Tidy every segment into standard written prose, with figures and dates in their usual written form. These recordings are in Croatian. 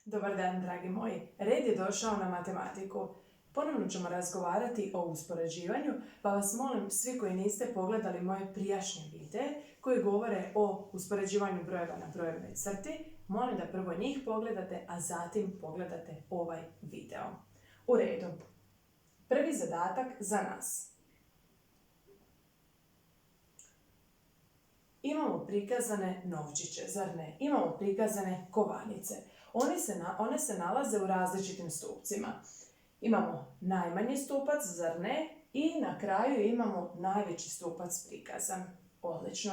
Dobar dan, dragi moji. Red je došao na matematiku. Ponovno ćemo razgovarati o uspoređivanju, pa vas molim, svi koji niste pogledali moje prijašnje videe koji govore o uspoređivanju brojeva na brojevnoj crti, molim da prvo njih pogledate, a zatim pogledate ovaj video. U redu. Prvi zadatak za nas. Imamo prikazane novčiće, zar ne? Imamo prikazane kovanice. One se nalaze u različitim stupcima. Imamo najmanji stupac, zar ne? I na kraju imamo najveći stupac prikazan. Odlično.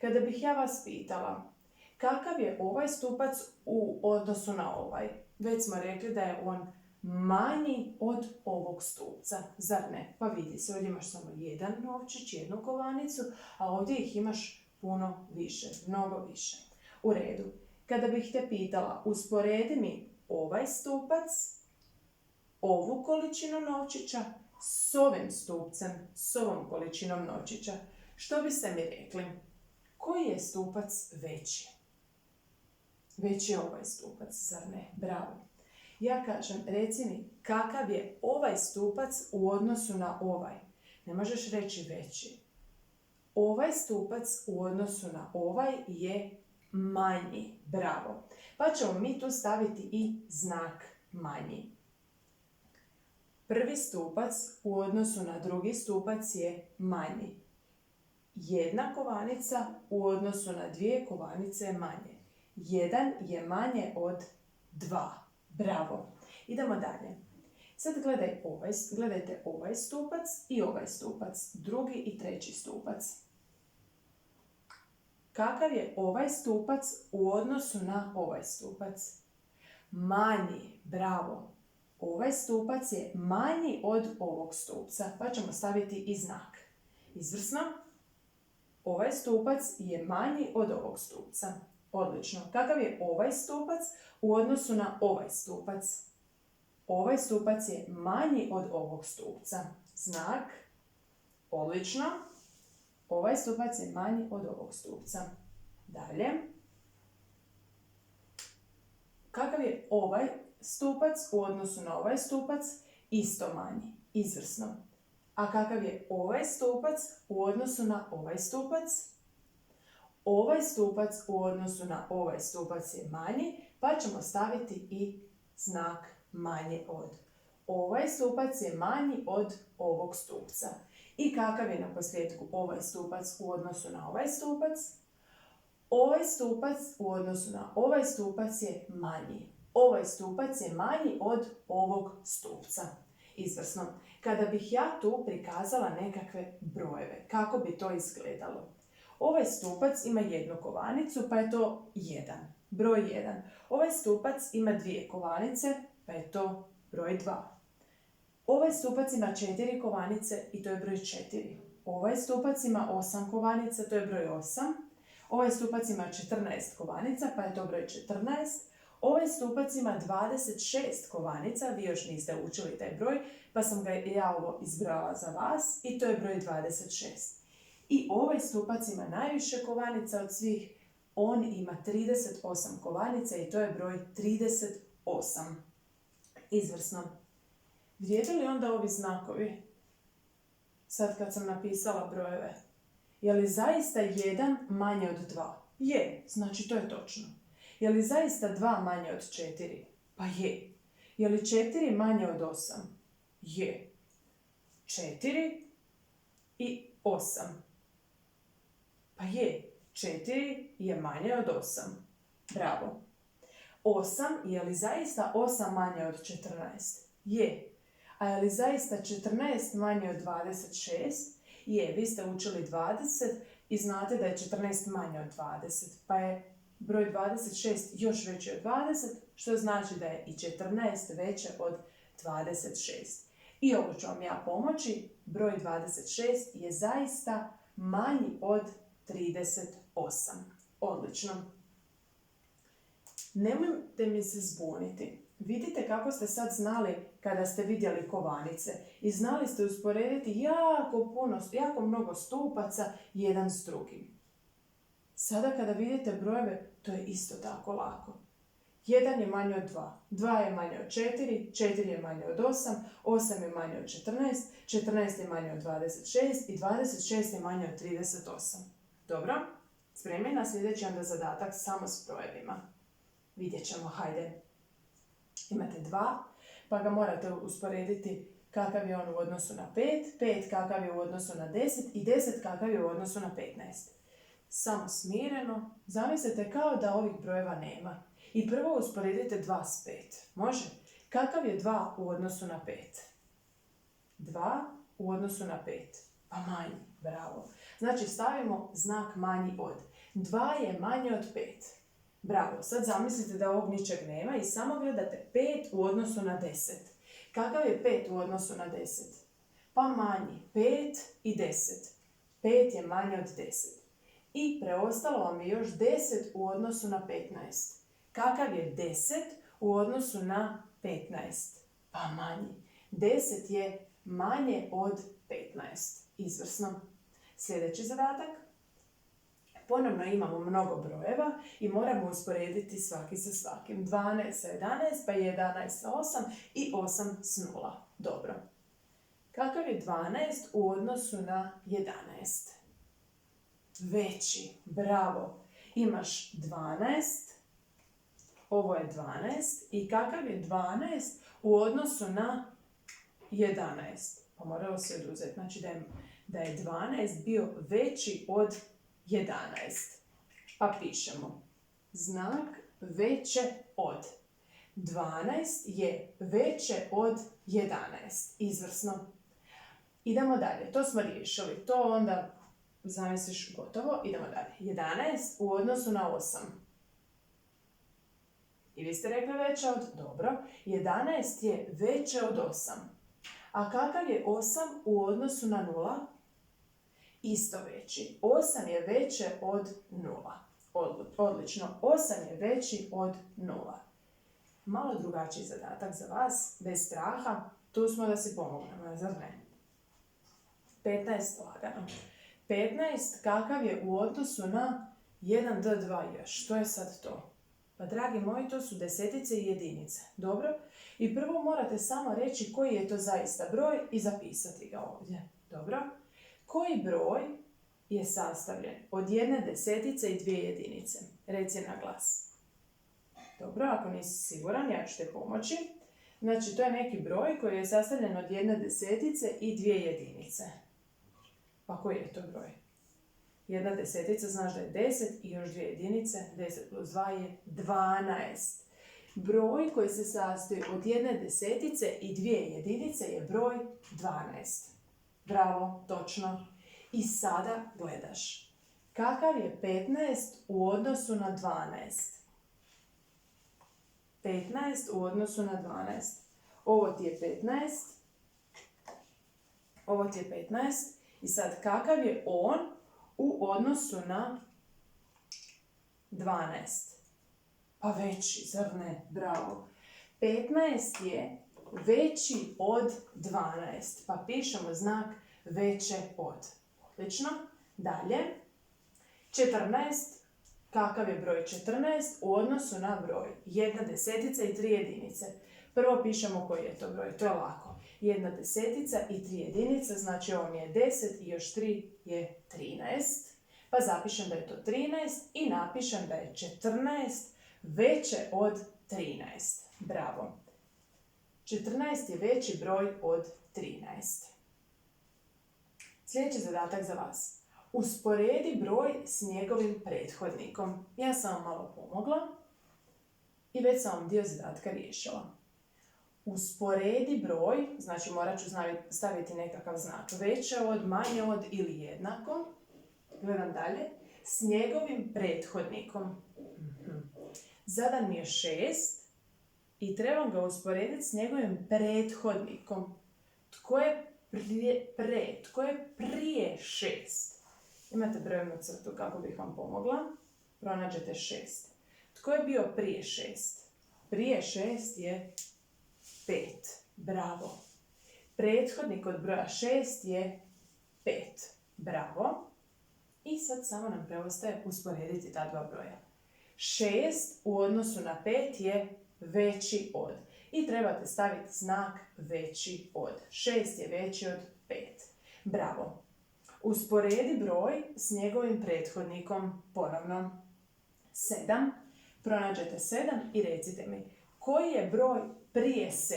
Kada bih ja vas pitala, kakav je ovaj stupac u odnosu na ovaj? Već smo rekli da je on manji od ovog stupca, zar ne? Pa vidi se, ovdje imaš samo jedan novčić, jednu kovanicu, a ovdje ih imaš puno više, mnogo više. U redu. Kada bih te pitala, usporedi mi ovaj stupac, ovu količinu novčića, s ovim stupcem, s ovom količinom novčića, što biste mi rekli? Koji je stupac veći? Veći je ovaj stupac, zar ne? Bravo. Ja kažem, reci mi, kakav je ovaj stupac u odnosu na ovaj? Ne možeš reći veći. Ovaj stupac u odnosu na ovaj je manji. Bravo. Pa ćemo mi tu staviti i znak manji. Prvi stupac u odnosu na drugi stupac je manji. Jedna kovanica u odnosu na dvije kovanice je manje. Jedan je manje od 2. Bravo. Idemo dalje. Sad gledajte ovaj stupac i ovaj stupac, drugi i treći stupac. Kakav je ovaj stupac u odnosu na ovaj stupac? Manji, bravo. Ovaj stupac je manji od ovog stupca, pa ćemo staviti i znak. Izvrsno. Ovaj stupac je manji od ovog stupca. Odlično. Kakav je ovaj stupac u odnosu na ovaj stupac? Ovaj stupac je manji od ovog stupca. Znak. Odlično. Ovaj stupac je manji od ovog stupca. Dalje. Kakav je ovaj stupac u odnosu na ovaj stupac? Isto manji. Izvrsno. A kakav je ovaj stupac u odnosu na ovaj stupac? Ovaj stupac u odnosu na ovaj stupac je manji, pa ćemo staviti i znak manje od. Ovaj stupac je manji od ovog stupca. I kakav je na posljedku ovaj stupac u odnosu na ovaj stupac? Ovaj stupac u odnosu na ovaj stupac je manji. Ovaj stupac je manji od ovog stupca. Izvrsno. Kada bih ja tu prikazala nekakve brojeve, kako bi to izgledalo? Ovaj stupac ima jednu kovanicu, pa je to 1. Broj 1. Ovaj stupac ima dvije kovanice, pa je to broj 2. Ovaj stupac ima 4 kovanice i to je broj 4. Ovaj stupac ima 8 kovanica, to je broj 8. Ovaj stupac ima 14 kovanica, pa je to broj 14. Ovaj stupac ima 26 kovanica, vi još niste učili taj broj, pa sam ga ja ovo izbrala za vas i to je broj 26. I ovaj stupac ima najviše kovanica od svih, on ima 38 kovanica i to je broj 38. Izvrsno. Vrijede li onda ovi znakovi? Sad kad sam napisala brojeve. Je li zaista 1 manje od 2? Je, znači to je točno. Je li zaista 2 manje od 4? Pa je. Je li 4 manje od 8? Je. 4 i 8. Pa je. 4 je manje od 8. Bravo. 8, je li zaista 8 manje od 14? Je. A je li zaista 14 manje od 26? Je, vi ste učili 20 i znate da je 14 manje od 20, pa je broj 26 još veći od 20, što znači da je i 14 veće od 26. I ovo ću vam ja pomoći, broj 26 je zaista manji od 38. Odlično. Nemojte mi se zbuniti. Vidite kako ste sad znali kada ste vidjeli kovanice i znali ste usporediti jako mnogo stupaca jedan s drugim. Sada kada vidite brojeve, to je isto tako lako. 1 je manje od 2, 2 je manje od 4, 4 je manje od 8, 8 je manje od 14, 14 je manje od 26 i 26 je manje od 38. Dobro? Spremni na sljedeći onda zadatak samo s brojevima. Vidjet ćemo, hajde. Imate 2, pa ga morate usporediti kakav je on u odnosu na 5, 5 kakav je u odnosu na 10 i 10 kakav je u odnosu na 15. Samo smireno, zamislite kao da ovih brojeva nema. I prvo usporedite 2 s 5. Može? Kakav je 2 u odnosu na 5? 2 u odnosu na 5. Pa manji, bravo. Znači stavimo znak manji od. 2 je manje od 5. Bravo, sad zamislite da ovog ničeg nema i samo gledate 5 u odnosu na 10. Kakav je 5 u odnosu na 10? Pa manji, 5 i 10. 5 je manje od 10. I preostalo vam je još 10 u odnosu na 15. Kakav je 10 u odnosu na 15? Pa manji. 10 je manje od 15. Izvrsno. Sljedeći zadatak. Ponovno imamo mnogo brojeva i moramo usporediti svaki sa svakim. 12 sa 11, pa 11 sa 8 i 8 s 0. Dobro. Kakav je 12 u odnosu na 11? Veći. Bravo. Imaš 12. Ovo je 12. I kakav je 12 u odnosu na 11? Pa moralo se oduzeti. Znači da je 12 bio veći od 11. Pa pišemo znak veće od. 12 je veće od 11. Izvrsno. Idemo dalje. To smo riješili. To onda zamisliš gotovo. Idemo dalje. 11 u odnosu na 8. I vi ste rekli veće od. Dobro. 11 je veće od 8. A kakav je 8 u odnosu na 0? Isto veći. 8 je veće od 0. Odlično. 8 je veći od 0. Malo drugačiji zadatak za vas. Bez straha. Tu smo da si pomognemo, zar ne? 15 lagano. 15 kakav je u odnosu na 1D2J. Što je sad to? Pa dragi moji, to su desetice i jedinice. Dobro? I prvo morate samo reći koji je to zaista broj i zapisati ga ovdje. Dobro? Koji broj je sastavljen od jedne desetice i dvije jedinice? Reci na glas. Dobro, ako nisi siguran, ja ću te pomoći. Znači, to je neki broj koji je sastavljen od jedne desetice i dvije jedinice. Pa koji je to broj? Jedna desetica, znaš da je 10 i još dvije jedinice. 10 plus 2 je 12. Broj koji se sastoji od jedne desetice i dvije jedinice je broj 12. Bravo, točno. I sada gledaš. Kakav je 15 u odnosu na 12? 15 u odnosu na 12. Ovo ti je 15. Ovo ti je 15. I sad kakav je on u odnosu na 12? Pa veći, zar ne? Bravo. 15 je veći od 12. Pa pišemo znak veće od. Odlično. Dalje. 14. Kakav je broj 14 u odnosu na broj? Jedna desetica i tri jedinice. Prvo pišemo koji je to broj. To je lako. Jedna desetica i tri jedinice, znači on je 10 i još 3 je 13. Pa zapišem da je to 13 i napišem da je 14 veće od 13. Bravo. 14 je veći broj od 13. Sljedeći zadatak za vas. Usporedi broj s njegovim prethodnikom. Ja sam vam malo pomogla i već sam vam dio zadatka riješila. Usporedi broj, znači morat ću staviti nekakav znak, veće od, manje od ili jednako. Gledam dalje. S njegovim prethodnikom. Zadan mi je 6 i trebam ga usporediti s njegovim prethodnikom. Tko je prije 6? Imate brojevnu crtu kako bih vam pomogla. Pronađete 6. Tko je bio prije 6? Prije 6 je 5. Bravo. Prethodnik od broja 6 je 5. Bravo. I sad samo nam preostaje usporediti ta dva broja. 6 u odnosu na 5 je veći od. I trebate staviti znak veći od. 6 je veći od 5. Bravo. Usporedi broj s njegovim prethodnikom ponovno. 7. Pronađete 7 i recite mi koji je broj prije 7.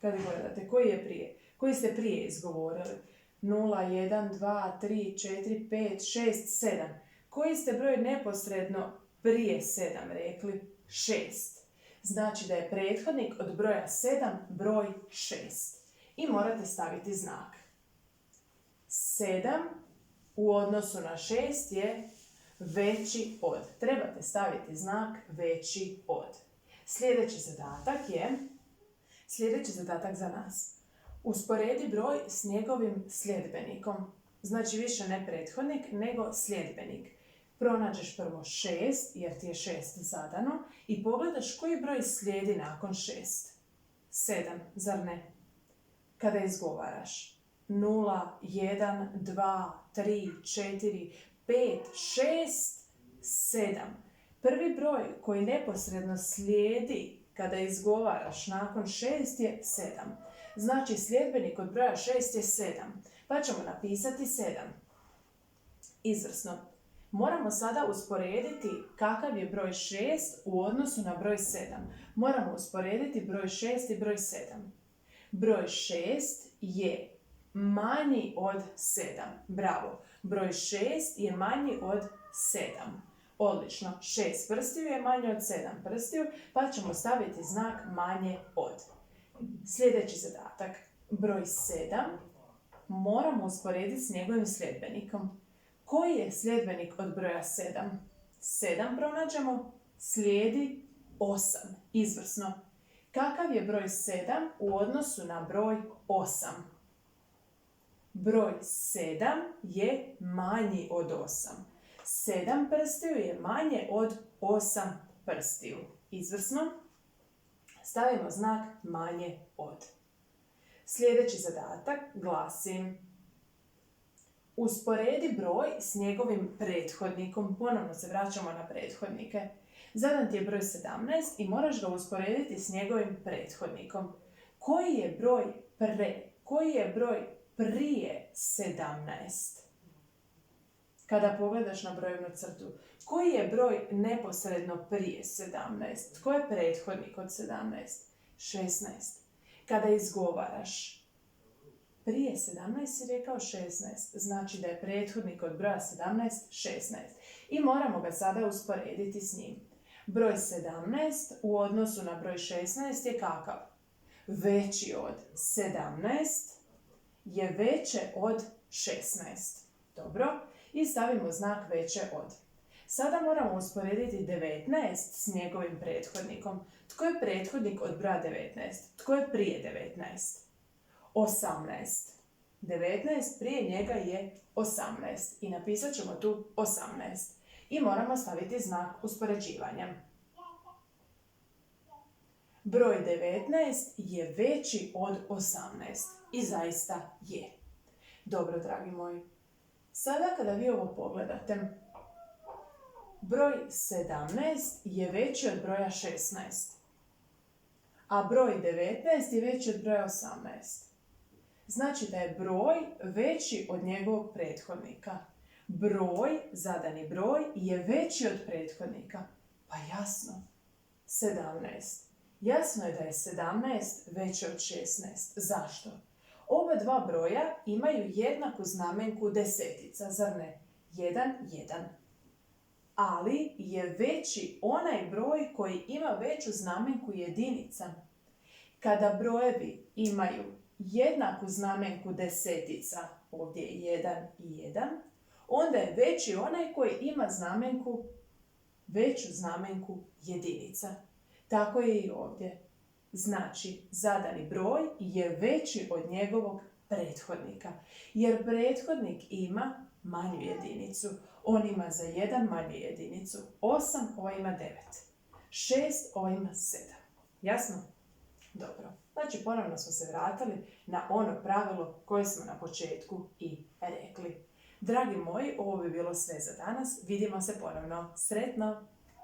Kada gledate, koji je prije? Koji ste prije izgovorili? 0, 1, 2, 3, 4, 5, 6, 7. Koji ste broj neposredno prije 7 rekli? 6. Znači da je prethodnik od broja 7 broj 6. I morate staviti znak. 7 u odnosu na 6 je veći od. Trebate staviti znak veći od. Sljedeći zadatak za nas. Usporedi broj s njegovim sljedbenikom. Znači više ne prethodnik, nego sljedbenik. Pronađeš prvo 6, jer ti je 6 zadano, i pogledaš koji broj slijedi nakon 6. 7, zar ne? Kada izgovaraš 0, 1, 2, 3, 4, 5, 6, 7. Prvi broj koji neposredno slijedi kada izgovaraš nakon 6 je 7. Znači sljedbenik od broja 6 je 7. Pa ćemo napisati 7. Izvrsno. Moramo sada usporediti kakav je broj 6 u odnosu na broj 7. Moramo usporediti broj 6 i broj 7. Broj 6 je manji od 7. Bravo. Broj 6 je manji od 7. Odlično. 6 prstiju je manje od 7 prstiju, pa ćemo staviti znak manje od. Sljedeći zadatak. Broj 7 moramo usporediti s njegovim sljedbenikom. Koji je sljedbenik od broja 7? 7 pronađemo, slijedi 8. Izvrsno. Kakav je broj 7 u odnosu na broj 8? Broj 7 je manji od 8. 7 prstiju je manje od 8 prstiju. Izvrsno. Stavimo znak manje od. Sljedeći zadatak glasi: usporedi broj s njegovim prethodnikom. Ponovno se vraćamo na prethodnike. Zadan ti je broj 17 i moraš ga usporediti s njegovim prethodnikom. Koji je broj prije 17? Kada pogledaš na brojevnu crtu, koji je broj neposredno prije 17? Tko je prethodnik od 17? 16. Kada izgovaraš prije 17 si rekao 16, znači da je prethodnik od broja 17 16. I moramo ga sada usporediti s njim. Broj 17 u odnosu na broj 16 je kakav? Veći od 17 je veće od 16. Dobro. I stavimo znak veće od. Sada moramo usporediti 19 s njegovim prethodnikom. Tko je prethodnik od broja 19? Tko je prije 19? 18. 19 prije njega je 18. I napisat ćemo tu 18. I moramo staviti znak uspoređivanja. Broj 19 je veći od 18. I zaista je. Dobro, dragi moji. Sada kada vi ovo pogledate, broj 17 je veći od broja 16. A broj 19 je veći od broja 18. Znači da je broj veći od njegovog prethodnika. Zadani broj je veći od prethodnika. Pa jasno, 17. Jasno je da je 17 veće od 16. Zašto? Oba dva broja imaju jednaku znamenku desetica, zar ne? 1, 1. Ali je veći onaj broj koji ima veću znamenku jedinica. Kada brojevi imaju jednaku znamenku desetica, ovdje je 1 i 1, onda je veći onaj koji ima veću znamenku jedinica. Tako je i ovdje. Znači, zadani broj je veći od njegovog prethodnika. Jer prethodnik ima manju jedinicu. On ima za 1 manju jedinicu. 8, ovaj ima 9. 6, ovaj ima 7. Jasno? Dobro. Znači, ponovno smo se vratili na ono pravilo koje smo na početku i rekli. Dragi moji, ovo bi bilo sve za danas. Vidimo se ponovno. Sretno!